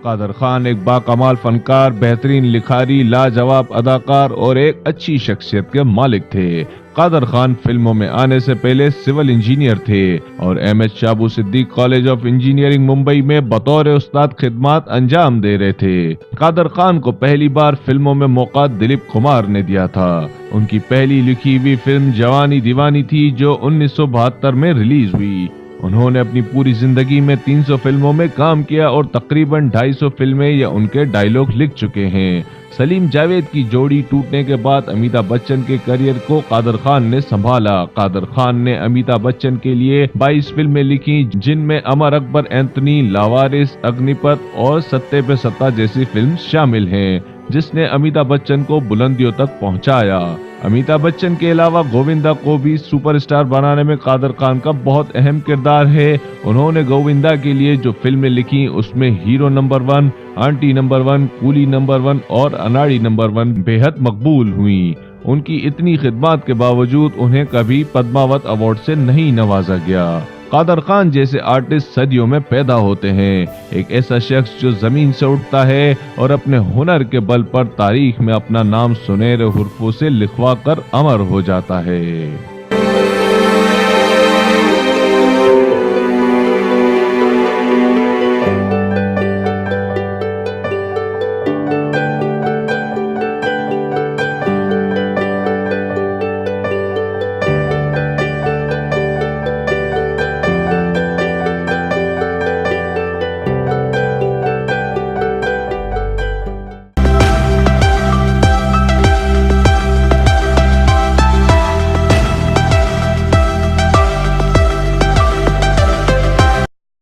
कादर खान एक बाकमाल फनकार, बेहतरीन लिखारी, लाजवाब अदाकार और एक अच्छी शख्सियत के मालिक थे। कादर खान फिल्मों में आने से पहले सिविल इंजीनियर थे और MH Saboo Siddik college of engineering Mumbai में बतौर उस्ताद खिदमत अंजाम दे रहे थे। कादर खान को पहली बार फिल्मों में मौका दिलीप कुमार ने दिया था। उनकी पहली लिखी हुई फिल्म जवानी दीवानी थी जो 1972 में रिलीज हुई। उन्होंने अपनी पूरी जिंदगी में 300 फिल्मों में काम किया और तकरीबन 250 फिल्में या उनके डायलॉग लिख चुके हैं। सलीम जावेद की जोड़ी टूटने के बाद अमिताभ बच्चन के करियर को कादर खान ने संभाला। कादर खान ने अमिताभ बच्चन के लिए 22 फिल्में लिखी, जिनमें अमर अकबर एंथनी, लावारिस, अग्निपथ और सत्ते पे सत्ता जैसी फिल्म शामिल हैं, जिसने अमिताभ बच्चन को बुलंदियों तक पहुंचाया। अमिताभ बच्चन के अलावा गोविंदा को भी सुपरस्टार बनाने में कादर खान का बहुत अहम किरदार है। उन्होंने गोविंदा के लिए जो फिल्में लिखी उसमें hero number 1, aunty number 1, coolie number 1 और अनाड़ी नंबर 1 बेहद मकबूल हुई। उनकी इतनी खिदमत के बावजूद उन्हें कभी पद्मावत अवार्ड से नहीं नवाजा गया। कादर खान जैसे आर्टिस्ट सदियों में पैदा होते हैं, एक ऐसा शख्स जो जमीन से उठता है और अपने हुनर के बल पर तारीख में अपना नाम सुनहरे हुर्फों से लिखवा कर अमर हो जाता है।